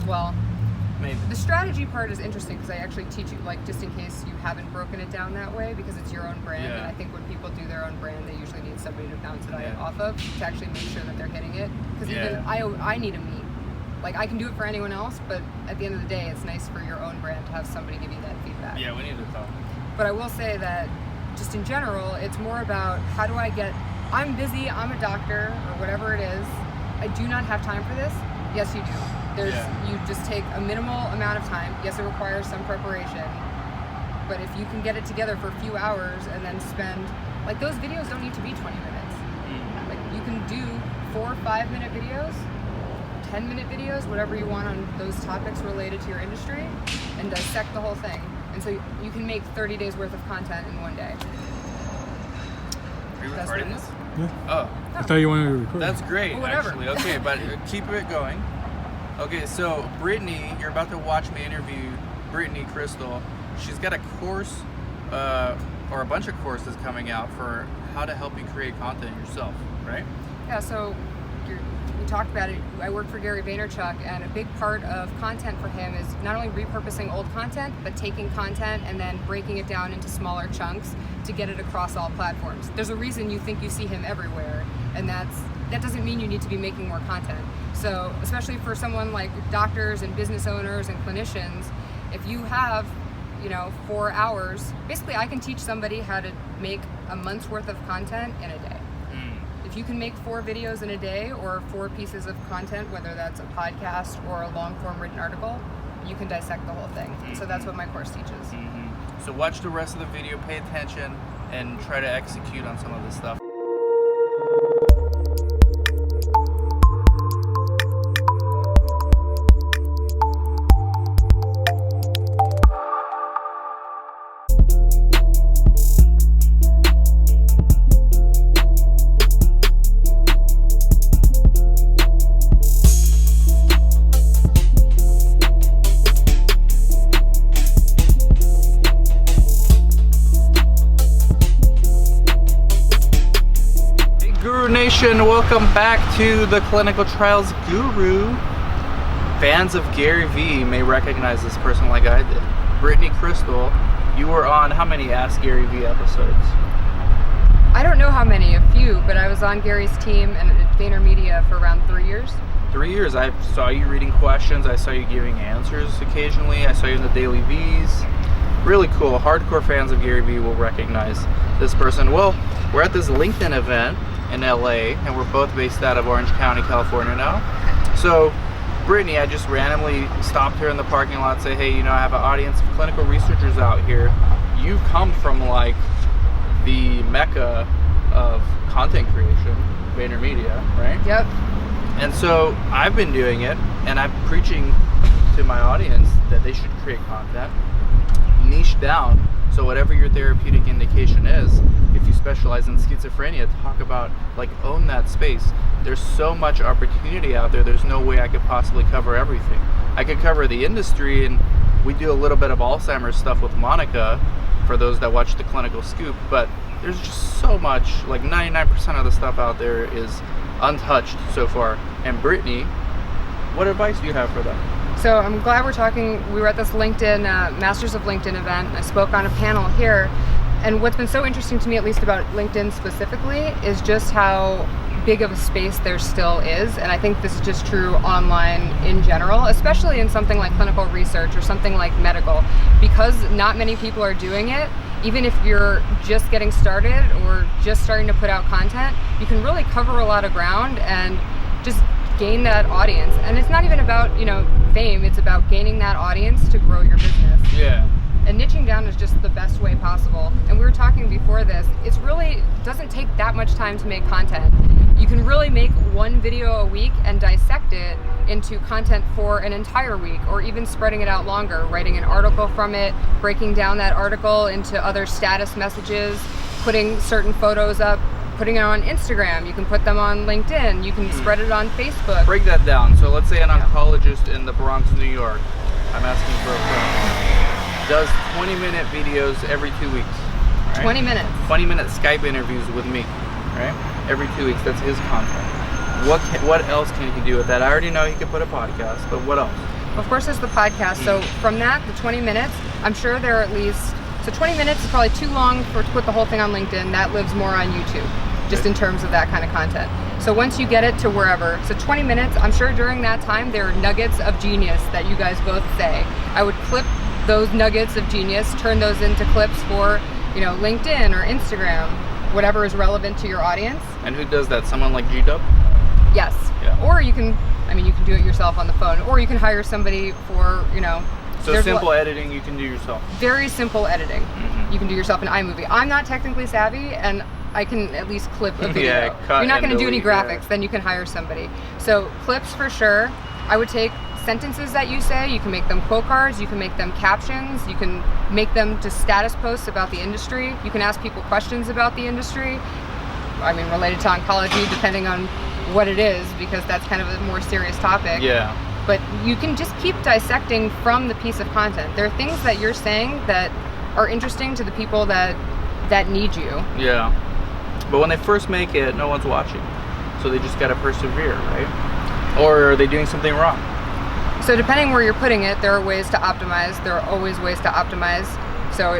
Well, Maybe. the strategy part is interesting because I actually teach you, like, just in case you haven't broken it down that way, because it's your own brand. Yeah. And I think when people do their own brand, they usually need somebody to bounce it off of to actually make sure that they're hitting it. Because even I need a meet. Like, I can do it for anyone else, but at the end of the day, it's nice for your own brand to have somebody give you that feedback. Yeah, we need to talk. But I will say that just in general, it's more about how do I I'm busy, I'm a doctor, or whatever it is. I do not have time for this. Yes, you do. You just take a minimal amount of time. Yes, it requires some preparation. But if you can get it together for a few hours and then spend, like, those videos don't need to be 20 minutes. Like, you can do 4 or 5 minute videos, 10-minute videos, whatever you want on those topics related to your industry, and dissect the whole thing. And so you can make 30 days worth of content in one day. Are you recording this? Yeah. Oh. I thought you wanted to record. That's great, Well, whatever. actually. Okay, but keep it going. Okay, so Brittany, you're about to watch me interview Brittany Crystal. She's got a course, or a bunch of courses coming out for how to help you create content yourself, right? Yeah, so we talked about it. I work for Gary Vaynerchuk, and a big part of content for him is not only repurposing old content, but taking content and then breaking it down into smaller chunks to get it across all platforms. There's a reason you think you see him everywhere, and that doesn't mean you need to be making more content. So, especially for someone like doctors and business owners and clinicians, if you have 4 hours, basically I can teach somebody how to make a month's worth of content in a day. If you can make 4 videos in a day or 4 pieces of content, whether that's a podcast or a long form written article, you can dissect the whole thing. So that's what my course teaches. So watch the rest of the video, pay attention, and try to execute on some of this stuff. Nation, welcome back to the Clinical Trials Guru. Fans of Gary V may recognize this person like I did. Brittany Crystal, you were on how many Ask Gary V episodes? I don't know how many, a few, but I was on Gary's team and at VaynerMedia for around 3 years. 3 years. I saw you reading questions, I saw you giving answers occasionally, I saw you in the Daily V's. Really cool. Hardcore fans of Gary V will recognize this person. Well, we're at this LinkedIn event in LA, and we're both based out of Orange County, California now. So, Brittany, I just randomly stopped her in the parking lot, say, hey, I have an audience of clinical researchers out here. You come from like the mecca of content creation, VaynerMedia, right? Yep. And so I've been doing it, and I'm preaching to my audience that they should create content, niche down. So whatever your therapeutic indication is, if you specialize in schizophrenia, talk about, like, own that space. There's so much opportunity out there, there's no way I could possibly cover everything. I could cover the industry, and we do a little bit of Alzheimer's stuff with Monica, for those that watch the Clinical Scoop, but there's just so much, like 99% of the stuff out there is untouched so far. And Brittany, what advice do you have for them? So I'm glad we're talking. We were at this LinkedIn, Masters of LinkedIn event. I spoke on a panel here. And what's been so interesting to me, at least about LinkedIn specifically, is just how big of a space there still is. And I think this is just true online in general, especially in something like clinical research or something like medical. Because not many people are doing it, even if you're just getting started or just starting to put out content, you can really cover a lot of ground and just gain that audience. And it's not even about, fame, it's about gaining that audience to grow your business. Yeah. And niching down is just the best way possible. And we were talking before this, it's really doesn't take that much time to make content. You can really make 1 video a week and dissect it into content for an entire week, or even spreading it out longer, writing an article from it, breaking down that article into other status messages, putting certain photos up, putting it on Instagram. You can put them on LinkedIn. You can spread it on Facebook. Break that down. So let's say an oncologist in the Bronx, New York, I'm asking for a friend, does 20-minute videos every 2 weeks. Right? 20 minutes. 20-minute Skype interviews with me, right? Every 2 weeks. That's his content. What else can he do with that? I already know he could put a podcast, but what else? Of course, there's the podcast. So from that, the 20 minutes, I'm sure there are at least, so 20 minutes is probably too long to put the whole thing on LinkedIn. That lives more on YouTube, just in terms of that kind of content. So once you get it to wherever, so 20 minutes, I'm sure during that time, there are nuggets of genius that you guys both say. I would clip those nuggets of genius, turn those into clips for, LinkedIn or Instagram, whatever is relevant to your audience. And who does that? Someone like G-Dub? Yes. Yeah. Or you can do it yourself on the phone, or you can hire somebody for, So simple editing you can do yourself. Very simple editing. Mm-hmm. You can do yourself in iMovie. I'm not technically savvy, and I can at least clip a video. Yeah, cut You're not going to and do any delete, graphics, then you can hire somebody. So clips for sure. I would take sentences that you say, you can make them quote cards, you can make them captions, you can make them just status posts about the industry. You can ask people questions about the industry. Related to oncology, depending on what it is, because that's kind of a more serious topic. Yeah. But you can just keep dissecting from the piece of content. There are things that you're saying that are interesting to the people that need you. Yeah. But when they first make it, no one's watching. So they just gotta persevere, right? Or are they doing something wrong? So depending where you're putting it, there are ways to optimize. There are always ways to optimize. So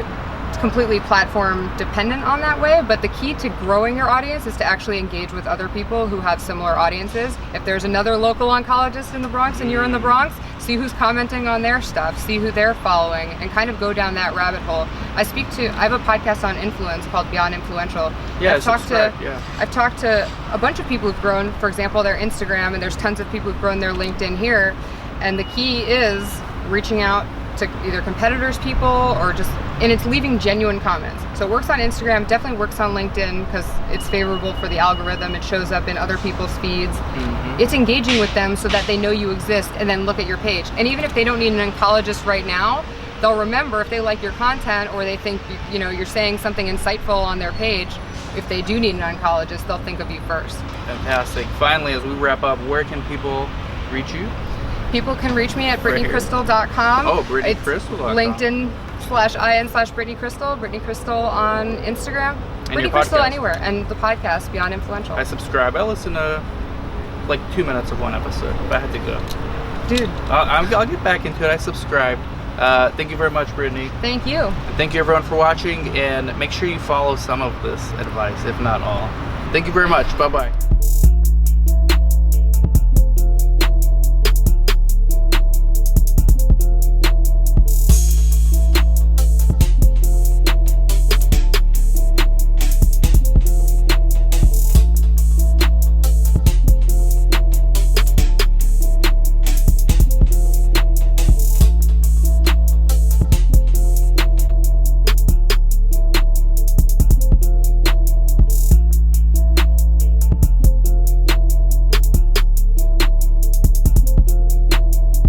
it's completely platform dependent on that way, but the key to growing your audience is to actually engage with other people who have similar audiences. If there's another local oncologist in the Bronx and you're in the Bronx, see who's commenting on their stuff, see who they're following, and kind of go down that rabbit hole. I have a podcast on influence called Beyond Influential. Yeah, I've talked to a bunch of people who've grown, for example, their Instagram, and there's tons of people who've grown their LinkedIn here. And the key is reaching out to either competitors, people, or and it's leaving genuine comments. So it works on Instagram, definitely works on LinkedIn because it's favorable for the algorithm. It shows up in other people's feeds. Mm-hmm. It's engaging with them so that they know you exist and then look at your page. And even if they don't need an oncologist right now, they'll remember if they like your content or they think you're saying something insightful on their page. If they do need an oncologist, they'll think of you first. Fantastic. Finally, as we wrap up, where can people reach you? People can reach me at BrittanyCrystal.com. Oh, BrittanyCrystal.com. LinkedIn/IN/Brittany Crystal. Brittany Crystal on Instagram. And Brittany Crystal anywhere. And the podcast, Beyond Influential. I subscribe. I listen to like 2 minutes of one episode, but I had to go. Dude. I'll get back into it. I subscribe. Thank you very much, Brittany. Thank you. And thank you everyone for watching, and make sure you follow some of this advice, if not all. Thank you very much. Bye-bye.